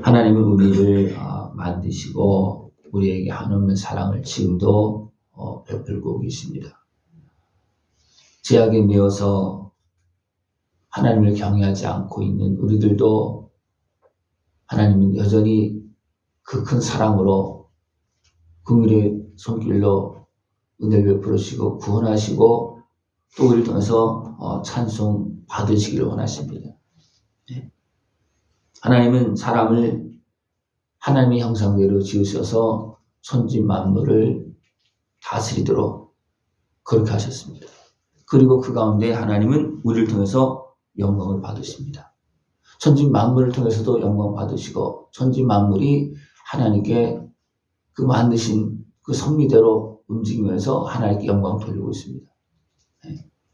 하나님은 우리를 만드시고 우리에게 한없는 사랑을 지금도 베풀고 계십니다. 죄악에 매여서 하나님을 경외하지 않고 있는 우리들도 하나님은 여전히 그 큰 사랑으로 긍휼의 손길로 은혜를 베풀으시고 구원하시고 또 우리를 통해서 찬송 받으시기를 원하십니다. 하나님은 사람을 하나님의 형상대로 지으셔서 천지 만물을 다스리도록 그렇게 하셨습니다. 그리고 그 가운데 하나님은 우리를 통해서 영광을 받으십니다. 천지 만물을 통해서도 영광 받으시고 천지 만물이 하나님께 그 만드신 그 섭리대로 움직이면서 하나님께 영광을 돌리고 있습니다.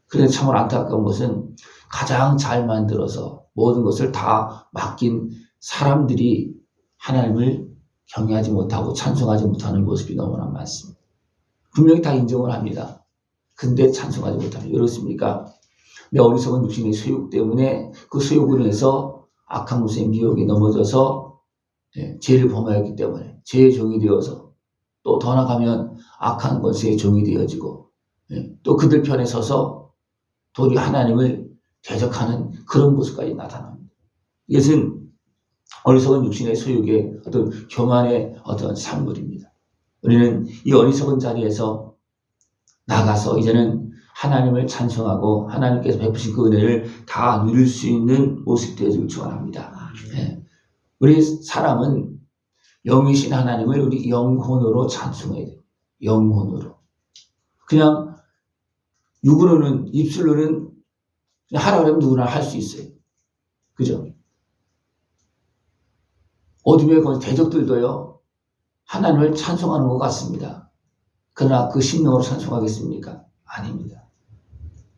그래서 참으로 안타까운 것은 가장 잘 만들어서 모든 것을 다 맡긴 사람들이 하나님을 경외하지 못하고 찬송하지 못하는 모습이 너무나 많습니다. 분명히 다 인정을 합니다. 근데 찬송하지 못합니다. 그렇습니까? 내 어리석은 육신의 소욕 때문에 그 소욕으로 인해서 악한 것의 미혹에 넘어져서 죄를 범하였기 때문에 죄의 종이 되어서 또 더 나가면 악한 것의 종이 되어지고 또 그들 편에 서서 도리 하나님을 대적하는 그런 모습까지 나타납니다. 이것은 어리석은 육신의 소욕의 어떤 교만의 어떤 산물입니다. 우리는 이 어리석은 자리에서 나가서 이제는 하나님을 찬송하고 하나님께서 베푸신 그 은혜를 다 누릴 수 있는 모습이 되어지길 축원합니다. 우리 사람은 영이신 하나님을 우리 영혼으로 찬송해야 돼요. 영혼으로. 그냥 육으로는, 입술로는 그냥 하라고 하면 누구나 할 수 있어요. 그죠? 어둠의 대적들도요, 하나님을 찬송하는 것 같습니다. 그러나 그 심령으로 찬송하겠습니까? 아닙니다.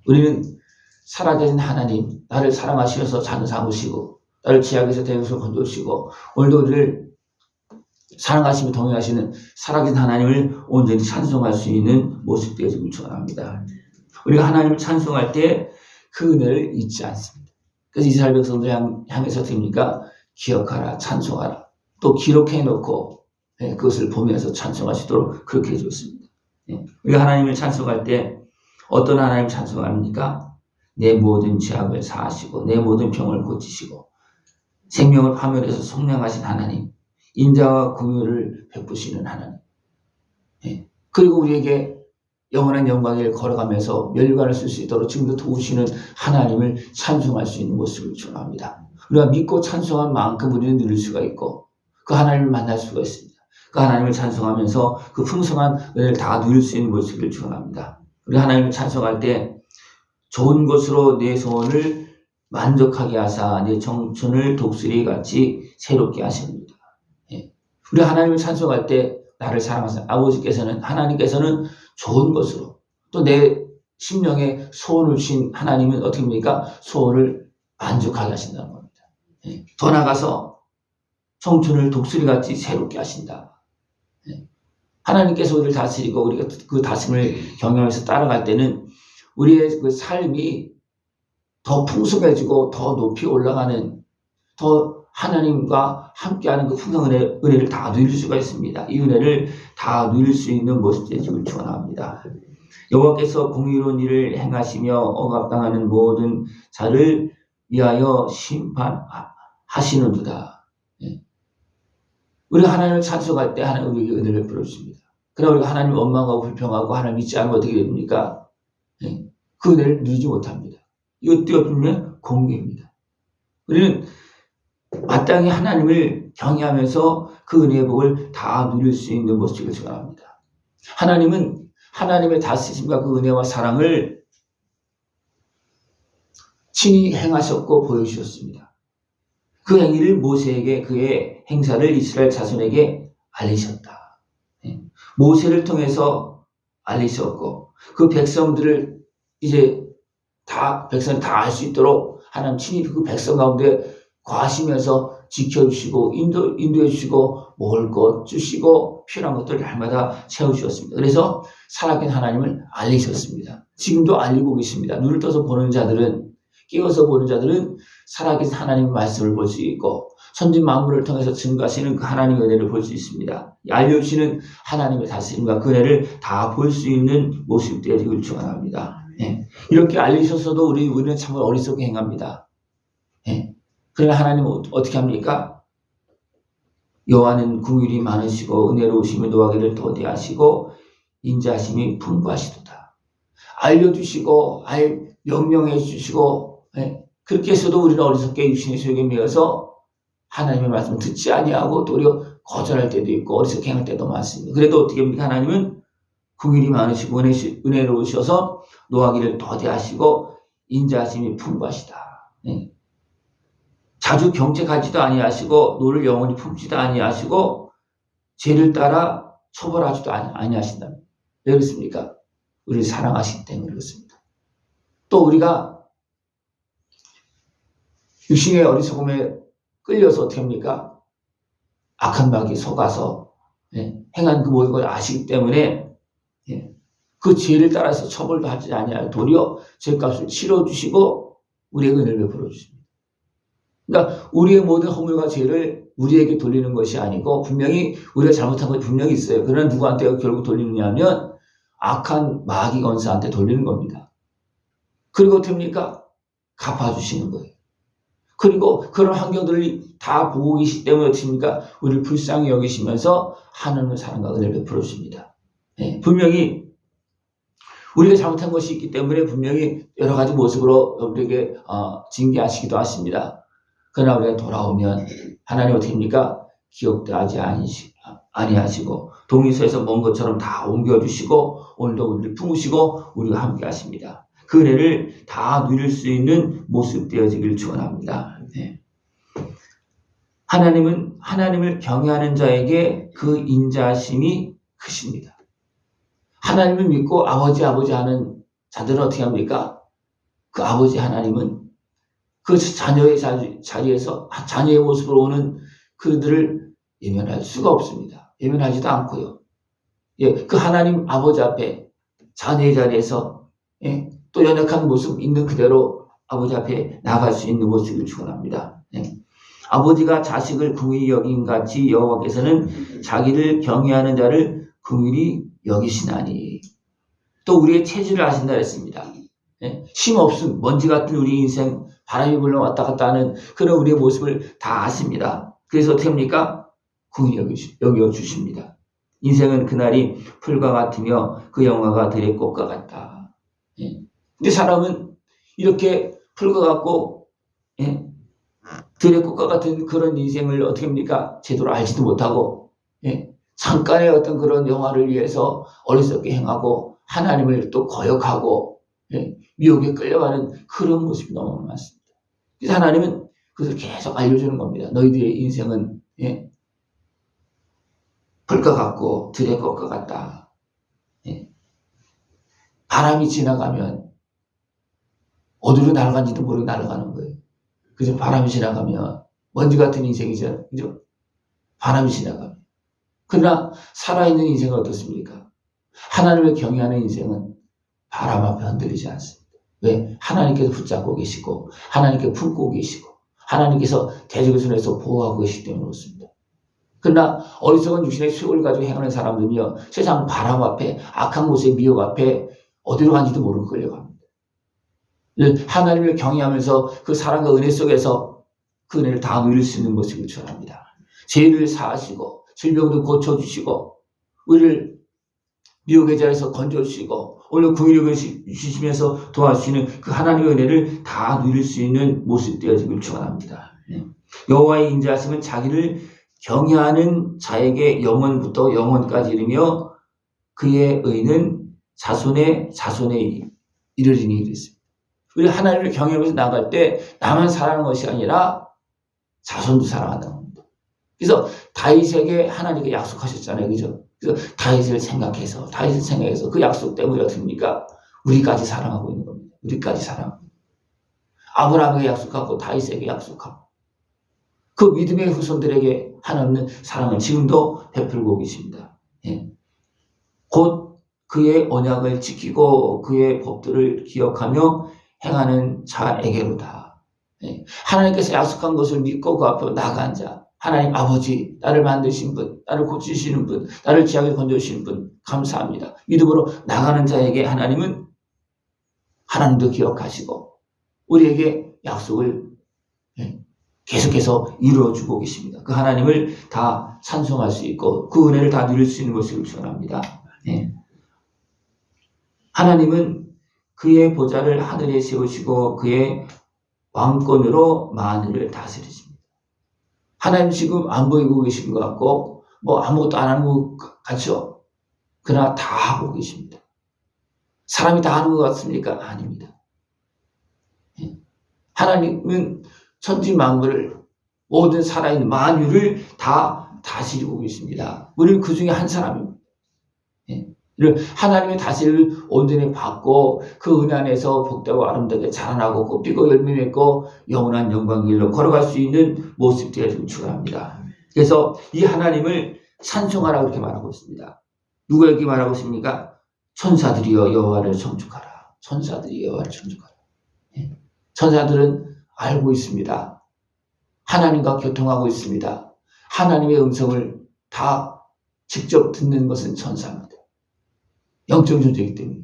우리는 살아계신 하나님, 나를 사랑하시어서 자는 삼으시고, 나를 죄악에서 대적에서 건져주시고, 오늘도 우리를 사랑하시며 동행하시는 살아계신 하나님을 온전히 찬송할 수 있는 모습 되어지길 축원합니다. 우리가 하나님을 찬송할 때 그 은혜를 잊지 않습니다. 그래서 이스라엘 백성들 향해서 드립니까? 기억하라, 찬송하라. 또 기록해놓고 그것을 보면서 찬송할 수 있도록 그렇게 해줬습니다. 우리가 하나님을 찬송할 때 어떤 하나님을 찬송합니까? 내 모든 죄악을 사하시고 내 모든 병을 고치시고 생명을 파멸해서 속량하신 하나님, 인자와 긍휼을 베푸시는 하나님, 그리고 우리에게 영원한 영광을 걸어가면서 멸류관을 쓸 수 있도록 지금도 도우시는 하나님을 찬송할 수 있는 모습을 축원합니다. 우리가 믿고 찬송한 만큼 우리는 누릴 수가 있고 그 하나님을 만날 수가 있습니다. 그 하나님을 찬송하면서 그 풍성한 은혜를 다 누릴 수 있는 모습을 축원합니다. 우리 하나님을 찬송할 때 좋은 것으로 내 소원을 만족하게 하사 내 청춘을 독수리같이 새롭게 하십니다. 우리 하나님을 찬송할 때 나를 사랑하시는 아버지께서는, 하나님께서는 좋은 것으로 또 내 심령에 소원을 주신 하나님은 어떻게 합니까? 소원을 만족하게 하신다는 겁니다. 더 나아가서 청춘을 독수리같이 새롭게 하신다. 하나님께서 우리를 다스리고 우리가 그 다스림을 경영해서 따라갈 때는 우리의 그 삶이 더 풍성해지고 더 높이 올라가는, 더 하나님과 함께하는 그 풍성한 은혜를 다 누릴 수가 있습니다. 이 은혜를 다 누릴 수 있는 모습 되시길 축원합니다. 여호와께서 공의로운 일을 행하시며 억압당하는 모든 자를 위하여 심판하시는도다. 우리가 하나님을 찬송할 때 하나님 우리에게 은혜를 베풀어주십니다. 그러나 우리가 하나님을 원망하고 불평하고 하나님 믿지 않으면 어떻게 됩니까? 그 은혜를 누리지 못합니다. 이거 띄어쓰면 공개입니다. 우리는 마땅히 하나님을 경외하면서 그 은혜의 복을 다 누릴 수 있는 모습을 축원합니다. 하나님은 하나님의 다스리심과 그 은혜와 사랑을 친히 행하셨고 보여주셨습니다. 그 행위를 모세에게 그의 행사를 이스라엘 자손에게 알리셨다. 모세를 통해서 알리셨고 그 백성들을 이제 백성이 다 알 수 있도록 하나님 친히 그 백성 가운데 거하시면서 지켜주시고 인도해 주시고 먹을 것 주시고 필요한 것들을 날마다 채워주셨습니다. 그래서 살아계신 하나님을 알리셨습니다. 지금도 알리고 계십니다. 눈을 떠서 보는 자들은 깨어서 보는 자들은 살아계신 하나님의 말씀을 볼 수 있고 선진 만물을 통해서 증거하시는 그 하나님의 은혜를 볼 수 있습니다. 알려주시는 하나님의 다스림과 그 은혜를 다 볼 수 있는 모습이 되어지길 축원합니다. 예. 이렇게 알리셨어도 우리는 참 어리석게 행합니다. 예. 그러나 하나님은 어떻게 합니까? 여호와는 긍휼이 많으시고 은혜로우시며 노하기를 더디하시고 인자하심이 풍부하시도다. 알려주시고 명령해 주시고 예. 그렇게 해서도 우리는 어리석게 육신의 소욕에 매여서 하나님의 말씀을 듣지 아니하고 도리어 거절할 때도 있고 어리석게 행할 때도 많습니다. 그래도 어떻게 합니까? 하나님은 긍휼이 많으시고 은혜로우셔서 노하기를 더디하시고 인자하심이 풍부하시다. 예. 자주 경책하지도 아니하시고 노를 영원히 품지도 아니하시고 죄를 따라 처벌하지도 아니하신다. 왜 그렇습니까? 우리를 사랑하시기 때문에 그렇습니다. 또 우리가 육신의 어리석음에 끌려서 어떻게 합니까? 악한 마귀에 속아서 행한 그 모든 걸 아시기 때문에 그 죄를 따라서 처벌도 하지 아니하여 도리어 죄값을 치러주시고 우리에게 은혜를 베풀어 주십니다. 그러니까 우리의 모든 허물과 죄를 우리에게 돌리는 것이 아니고 분명히 우리가 잘못한 것이 분명히 있어요. 그러나 누구한테 결국 돌리느냐 하면 악한 마귀 권사한테 돌리는 겁니다. 그리고 어떻게 합니까? 갚아주시는 거예요. 그리고 그런 환경들을 다 보고 계시기 때문에 어떻게 합니까? 우리를 불쌍히 여기시면서 하나님의 사랑과 은혜를 베풀어 주십니다. 분명히 우리가 잘못한 것이 있기 때문에 분명히 여러 가지 모습으로 우리에게 징계하시기도 하십니다. 그러나 우리가 돌아오면 하나님 어떻게 합니까? 기억도 하지 아니하시고 동의서에서 먼 것처럼 다 옮겨주시고 오늘도 우리를 품으시고 우리와 함께 하십니다. 그 은혜를 다 누릴 수 있는 모습 되어지기를 축원합니다. 하나님은 하나님을 경외하는 자에게 그 인자하심이 크십니다. 하나님을 믿고 아버지 하는 자들은 어떻게 합니까? 그 아버지 하나님은 그 자녀의 자리에서 자녀의 모습으로 오는 그들을 예면할 수가 없습니다. 예면하지도 않고요. 그 하나님 아버지 앞에 자녀의 자리에서 또 연약한 모습 있는 그대로 아버지 앞에 나갈 수 있는 모습을 축원합니다. 아버지가 자식을 긍휼히 여긴 같이 여호와께서는 자기를 경외하는 자를 긍휼히 여기시나니. 또 우리의 체질을 아신다 했습니다. 쉼 없음, 먼지 같은 우리 인생, 바람이 불러 왔다 갔다 하는 그런 우리의 모습을 다 아십니다. 그래서 어떻게 합니까? 긍휼히 여겨주십니다. 인생은 그날이 풀과 같으며 그 영화가 들의 꽃과 같다. 근데 사람은 이렇게 풀과 같고 들의 꽃과 같은 그런 인생을 어떻게 합니까? 제대로 알지도 못하고 잠깐의 어떤 그런 영화를 위해서 어리석게 행하고 하나님을 또 거역하고 미혹에 끌려가는 그런 모습이 너무 많습니다. 그래서 하나님은 그것을 계속 알려주는 겁니다. 너희들의 인생은 풀과 같고 들의 꽃과 같다. 바람이 지나가면 어디로 날아간지도 모르고 날아가는 거예요. 그래서 바람이 지나가면 먼지 같은 인생이죠. 그죠? 바람이 지나가면. 그러나 살아있는 인생은 어떻습니까? 하나님을 경외하는 인생은 바람 앞에 흔들리지 않습니다. 왜? 하나님께서 붙잡고 계시고 하나님께 품고 계시고 하나님께서 대적의 손에서 보호하고 계시기 때문에 그렇습니다. 그러나 어리석은 육신의 수욕을 가지고 행하는 사람들은요, 세상 바람 앞에 악한 곳의 미혹 앞에 어디로 간지도 모르고 끌려갑니다. 하나님을 경외하면서 그 사랑과 은혜 속에서 그 은혜를 다 누릴 수 있는 모습을 전합니다. 죄를 사하시고 질병도 고쳐주시고 우리를 미혹의 자리에서 건져주시고 오늘 긍휼히 주시면서 도와주시는 그 하나님의 은혜를 다 누릴 수 있는 모습 되어지길 축원합니다. 여호와의 인자하심은 자기를 경외하는 자에게 영원부터 영원까지 이르며 그의 의는 자손에 이르리니 그랬습니다. 우리 하나님을 경외하면서 나갈 때 나만 사랑하는 것이 아니라 자손도 사랑한다는 겁니다. 그래서 다윗에게 하나님께 약속하셨잖아요. 그죠? 그래서 다윗을 생각해서 그 약속 때문에 어떻습니까? 우리까지 사랑하고 있는 겁니다. 우리까지 사랑하고. 아브라함에게 약속하고 다윗에게 약속하고 그 믿음의 후손들에게 하나님은 사랑을 지금도 베풀고 계십니다. 곧 그의 언약을 지키고 그의 법들을 기억하며 행하는 자에게로다. 하나님께서 약속한 것을 믿고 그 앞에 나간 자, 하나님 아버지, 나를 만드신 분, 나를 고치시는 분, 나를 지하게 건져주시는 분 감사합니다. 믿음으로 나가는 자에게 하나님은 하나님도 기억하시고 우리에게 약속을 계속해서 이루어주고 계십니다. 그 하나님을 다 찬송할 수 있고 그 은혜를 다 누릴 수 있는 것을 축원합니다. 하나님은 그의 보좌를 하늘에 세우시고 그의 왕권으로 만유를 다스리십니다. 하나님 지금 안 보이고 계신 것 같고 아무것도 안 하는 것 같죠? 그러나 다 하고 계십니다. 사람이 다 하는 것 같습니까? 아닙니다. 하나님은 천지 만물을 모든 살아있는 만유를 다 다스리고 계십니다. 우리는 그 중에 한 사람입니다. 하나님의 다스림을 온전히 받고 그 은혜 안에서 복되고 아름답게 자라나고 꽃피고 열매 맺고 영원한 영광의 길로 걸어갈 수 있는 모습 되어지길 축원합니다. 그래서 이 하나님을 찬송하라고 이렇게 말하고 있습니다. 누가 이렇게 말하고 있습니까? 천사들이여 여호와를 청축하라. 천사들이 여호와를 청축하라. 천사들은 알고 있습니다. 하나님과 교통하고 있습니다. 하나님의 음성을 다 직접 듣는 것은 천사입니다. 영적 존재이기 때문에.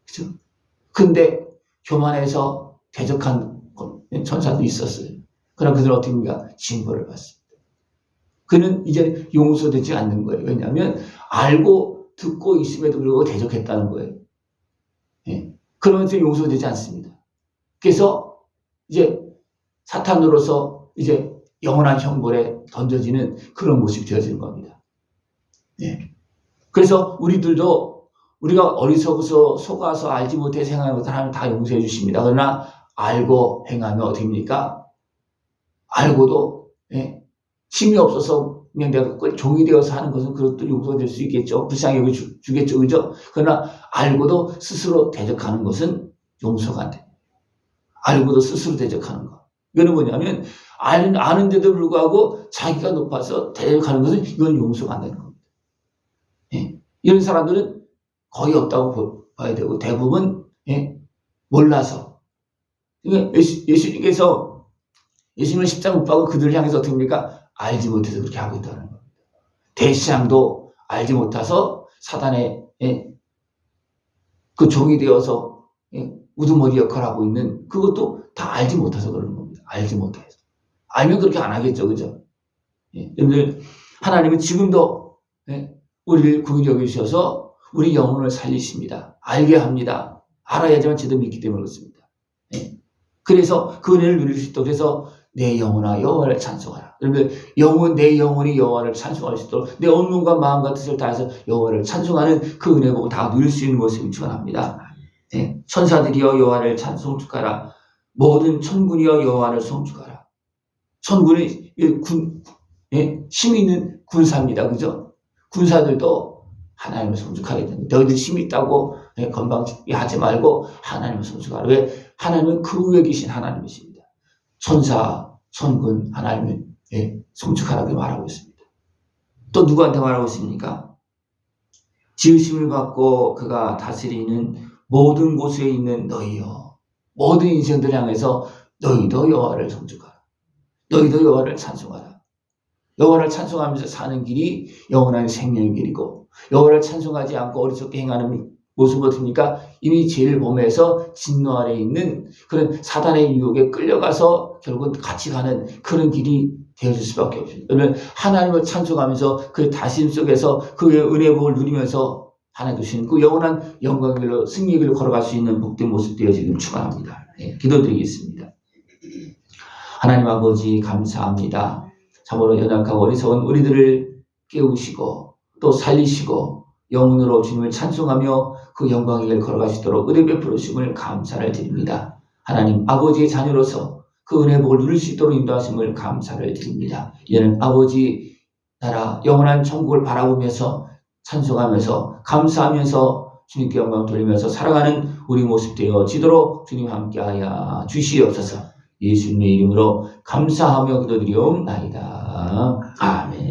그죠? 근데 교만해서 대적한 천사도 있었어요. 그러나 그들은 어떻게 합니까? 징벌을 받습니다. 그는 이제 용서되지 않는 거예요. 왜냐하면 알고 듣고 있음에도 불구하고 대적했다는 거예요. 그러면서 용서되지 않습니다. 그래서 이제 사탄으로서 이제 영원한 형벌에 던져지는 그런 모습이 되어지는 겁니다. 그래서 우리들도 우리가 어리석어서 속아서 알지 못해 생각하는 것을 하나님 다 용서해 주십니다. 그러나 알고 행하면 어떻습니까? 알고도 힘이 없어서 그냥 내가 종이 되어서 하는 것은 그것도 용서될 수 있겠죠. 불쌍히 여겨주겠죠. 그죠? 그러나 알고도 스스로 대적하는 것은 용서가 안 됩니다. 알고도 스스로 대적하는 것. 이거는 뭐냐면 아는데도 불구하고 자기가 높아서 대적하는 것은 이건 용서가 안 되는 겁니다. 이런 사람들은 거의 없다고 봐야 되고 대부분 몰라서 예수님께서 예수님을 십자가 못 박고 그들을 향해서 어떻게 합니까? 알지 못해서 그렇게 하고 있다는 겁니다. 대시장도 알지 못해서 사단의 그 종이 되어서 우두머리 역할을 하고 있는 그것도 다 알지 못해서 그러는 겁니다. 알지 못해서. 알면 그렇게 안 하겠죠. 그죠? 여러분들 하나님은 지금도 우리를 긍휼히 여기셔서 우리 영혼을 살리십니다. 알게 합니다. 알아야지만 제대로 믿기 때문에 그렇습니다. 그래서 그 은혜를 누릴 수 있도록 해서 내 영혼아 여호와를 찬송하라. 여러분들 내 영혼이 여호와를 찬송할 수 있도록 내 온 몸과 마음과 뜻을 다해서 여호와를 찬송하는 그 은혜 보고 다 누릴 수 있는 모습을 축원합니다. 천사들이여 여호와를 찬송축하라. 모든 천군이여 여호와를 송축하라. 천군은 힘이 있는 군사입니다. 그죠? 군사들도 하나님을 송축하게 됩니다. 너희들 힘이 있다고 건방지게 하지 말고 하나님을 송축하라. 왜? 하나님은 그 위에 계신 하나님이십니다. 천사, 천군, 하나님을 송축하라고 말하고 있습니다. 또 누구한테 말하고 있습니까? 지으심을 받고 그가 다스리는 모든 곳에 있는 너희여. 모든 인생들 향해서 너희도 여호와를 송축하라. 너희도 여호와를 찬송하라. 여호와를 찬송하면서 사는 길이 영원한 생명의 길이고 여호와를 찬송하지 않고 어리석게 행하는 모습은 어떻습니까? 이미 죄를 범해서 진노 아래에 있는 그런 사단의 유혹에 끌려가서 결국은 같이 가는 그런 길이 되어질 수밖에 없습니다. 그러면 하나님을 찬송하면서 그 다스림 속에서 그의 은혜 복을 누리면서 하나님 주시는 그 영원한 영광의 길로 승리의 길로 걸어갈 수 있는 복된 모습 되어지기를 축원합니다. 기도드리겠습니다. 하나님 아버지 감사합니다. 참으로 연약하고 어리석은 우리들을 깨우시고 또 살리시고 영혼으로 주님을 찬송하며 그 영광의 길을 걸어갈 수 있도록 은혜 베풀으심을 감사를 드립니다. 하나님 아버지의 자녀로서 그 은혜 복을 누릴 수 있도록 인도하심을 감사를 드립니다. 이는 아버지 나라 영원한 천국을 바라보면서 찬송하면서 감사하면서 주님께 영광 돌리면서 살아가는 우리 모습 되어지도록 주님 함께하여 주시옵소서. 예수님의 이름으로 감사하며 기도드리옵나이다. 아멘.